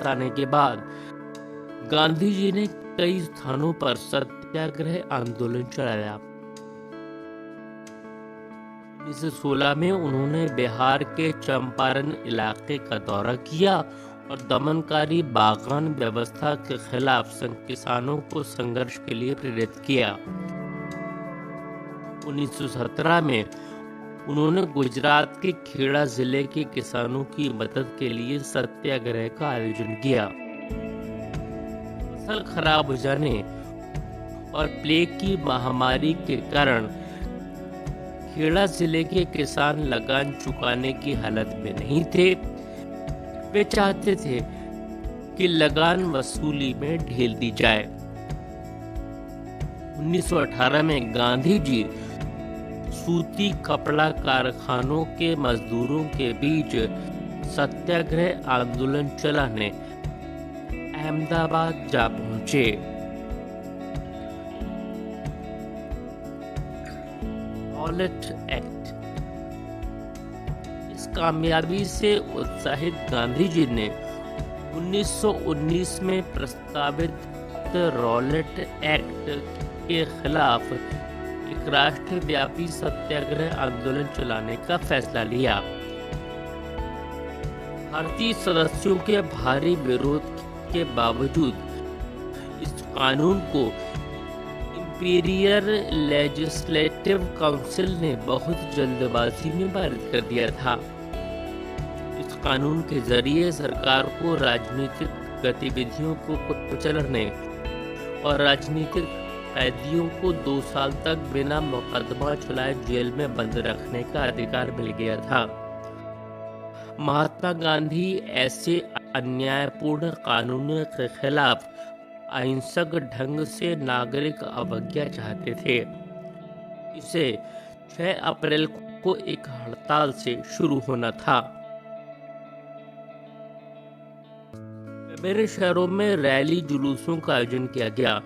भारत आने के बाद गांधी जी ने कई स्थानों पर सत्याग्रह आंदोलन चलाया। 1916 में उन्होंने बिहार के चंपारण इलाके का दौरा किया और दमनकारी बागान व्यवस्था के खिलाफ किसानों को संघर्ष के लिए प्रेरित किया। 1917 में उन्होंने गुजरात के खेड़ा जिले के किसानों की मदद के लिए सत्याग्रह का आयोजन किया। फसल खराब हो जाने और प्लेग की महामारी के कारण खेड़ा जिले के किसान लगान चुकाने की हालत में नहीं थे। वे चाहते थे कि लगान वसूली में ढील दी जाए। 1918 में गांधी जी सूती कपड़ा कारखानों के मजदूरों के बीच सत्याग्रह आंदोलन चलाने अहमदाबाद जा पहुंचे। Rowlatt act. इस कामयाबी से उत्साहित गांधी जी ने 1919 में प्रस्तावित रॉलेट एक्ट के खिलाफ एक राष्ट्रव्यापी सत्याग्रह आंदोलन चलाने का फैसला लिया। भारतीय सदस्यों के भारी विरोध के बावजूद इस कानून को इंपीरियल लेजिस्लेटिव काउंसिल ने बहुत जल्दबाजी में पारित कर दिया था। इस कानून के जरिए सरकार को राजनीतिक गतिविधियों को कुचलने और राजनीतिक कैदियों को 2 साल तक बिना मुकदमा चलाए जेल में बंद रखने का अधिकार मिल गया था। महात्मा गांधी ऐसे अन्यायपूर्ण कानूनों के खिलाफ अहिंसक ढंग से नागरिक अवज्ञा चाहते थे। इसे 6 अप्रैल को एक हड़ताल से शुरू होना था। विभिन्न शहरों में रैली जुलूसों का आयोजन किया गया।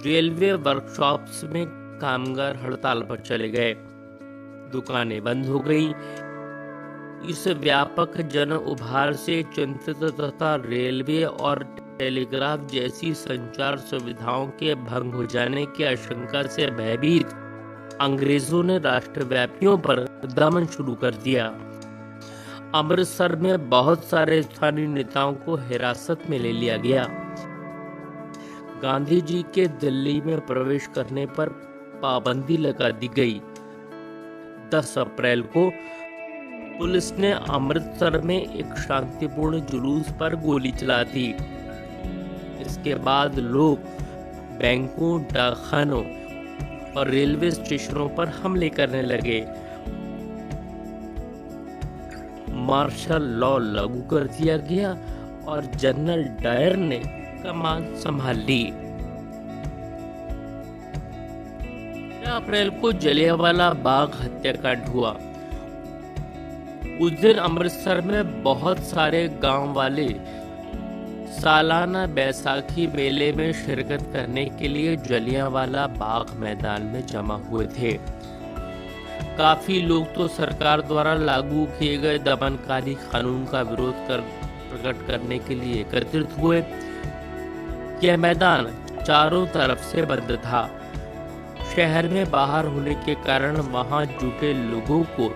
रेलवे वर्कशॉप्स में कामगार हड़ताल पर चले गए। दुकानें बंद हो गई। इस व्यापक जन उभार से चिंतित तथा रेलवे और टेलीग्राफ जैसी संचार सुविधाओं के भंग हो जाने की आशंका से भयभीत अंग्रेजों ने राष्ट्रव्यापियों पर दमन शुरू कर दिया। अमृतसर में बहुत सारे स्थानीय नेताओं को हिरासत में ले लिया गया। गांधी जी के दिल्ली में प्रवेश करने पर पाबंदी लगा दी गई। 10 अप्रैल को पुलिस ने अमृतसर में एक शांतिपूर्ण जुलूस पर गोली चला दी। इसके बाद लोग बैंकों, डाकखानों और रेलवे स्टेशनों पर हमले करने लगे। मार्शल लॉ लागू कर दिया गया और जनरल डायर ने कमान संभाल ली। 13 अप्रैल को जलियांवाला बाग हत्याकांड हुआ। उस दिन अमृतसर में बहुत सारे गांव वाले सालाना बैसाखी मेले में शिरकत करने के लिए जलियांवाला बाग मैदान में जमा हुए थे। काफी लोग तो सरकार द्वारा लागू किए गए दमनकारी कानून का विरोध प्रकट करने के लिए एकत्रित हुए। यह मैदान चारों तरफ से बंद था। शहर में बाहर होने के कारण वहां जुटे लोगों को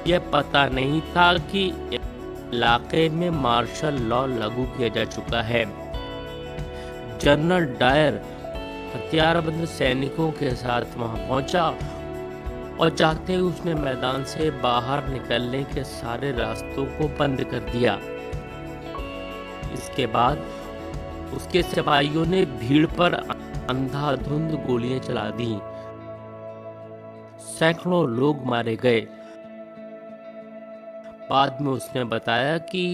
यह पता नहीं था कि इलाके में मार्शल लॉ लागू किया जा चुका है। जनरल डायर हथियारबंद सैनिकों के साथ वहां पहुंचा और जाते ही उसने मैदान से बाहर निकलने के सारे रास्तों को बंद कर दिया। इसके बाद उसके सिपाहियों ने भीड़ पर अंधाधुंध गोलियां चला दी। सैकड़ों लोग मारे गए। बाद में उसने बताया कि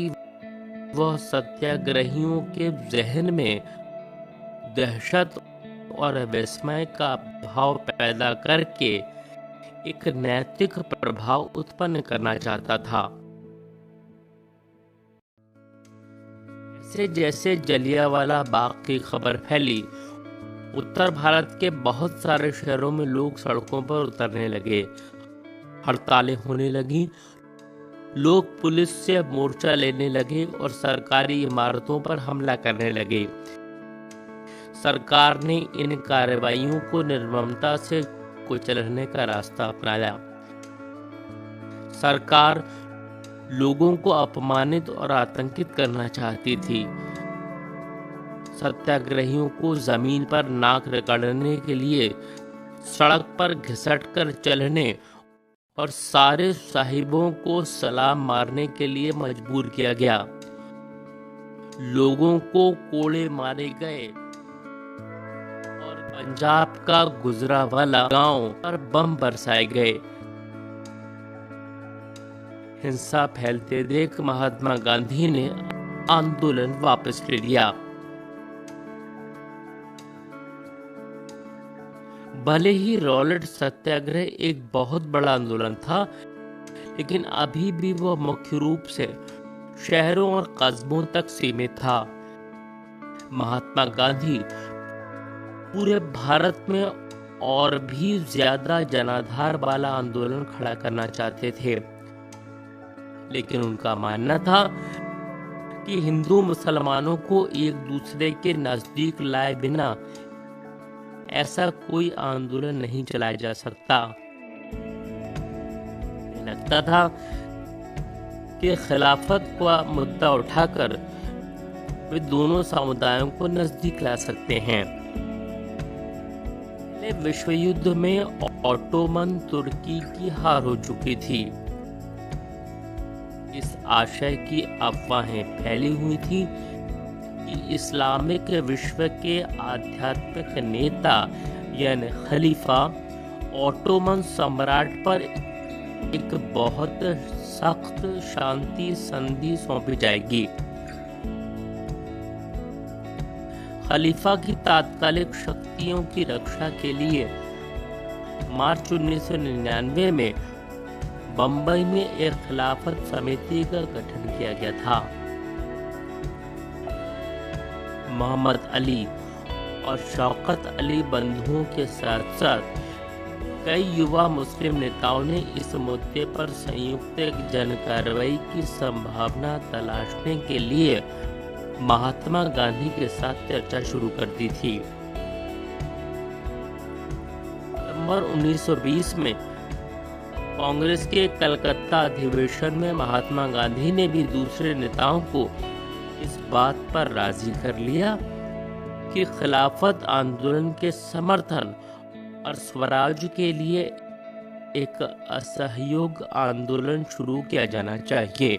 वह सत्याग्रहियों के जहन में दहशत और विस्मय का भाव पैदा करके एक नैतिक प्रभाव उत्पन्न करना चाहता था। जैसे जैसे जलियांवाला बाग की खबर फैली, उत्तर भारत के बहुत सारे शहरों में लोग सड़कों पर उतरने लगे। हड़तालें होने लगी। लोग पुलिस से मोर्चा लेने लगे और सरकारी इमारतों पर हमला करने लगे। सरकार ने इन कार्रवाइयों को निर्ममता से कुचलने का रास्ता अपनाया। सरकार लोगों को अपमानित और आतंकित करना चाहती थी। सत्याग्रहियों को जमीन पर नाक रगड़ने के लिए सड़क पर घिसटकर चलने और सारे साहिबों को सलाम मारने के लिए मजबूर किया गया। लोगों को कोड़े मारे गए और पंजाब का गुजरावाला गांव पर बम बरसाए गए। हिंसा फैलते देख महात्मा गांधी ने आंदोलन वापस ले लिया। भले ही रॉलेट सत्याग्रह एक बहुत बड़ा आंदोलन था, लेकिन अभी भी वह मुख्य रूप से शहरों और कस्बों तक सीमित था। महात्मा गांधी पूरे भारत में और भी ज्यादा जनाधार वाला आंदोलन खड़ा करना चाहते थे, लेकिन उनका मानना था कि हिंदू मुसलमानों को एक दूसरे के नजदीक लाए बिना ऐसा कोई आंदोलन नहीं चलाया जा सकता। लगता था कि खिलाफत का मुद्दा उठाकर वे दोनों समुदायों को नजदीक ला सकते हैं। पहले विश्व युद्ध में ऑटोमन तुर्की की हार हो चुकी थी। इस आशय की अफवाहें फैली हुई थी कि इस्लामिक विश्व के आध्यात्मिक नेता यानी खलीफा ऑटोमन सम्राट पर एक बहुत सख्त शांति संधि सौंपी जाएगी। खलीफा की तात्कालिक शक्तियों की रक्षा के लिए मार्च 1999 में बंबई में एक खिलाफत समिति का गठन किया गया था। मोहम्मद अली और शौकत अली बंधुओं के साथ साथ कई युवा मुस्लिम नेताओं ने इस मुद्दे पर संयुक्त जन कार्रवाई की संभावना तलाशने के लिए महात्मा गांधी के साथ चर्चा शुरू कर दी थी। नवंबर 1920 में कांग्रेस के कलकत्ता अधिवेशन में महात्मा गांधी ने भी दूसरे नेताओं को इस बात पर राजी कर लिया कि खिलाफत आंदोलन के समर्थन और स्वराज के लिए एक असहयोग आंदोलन शुरू किया जाना चाहिए।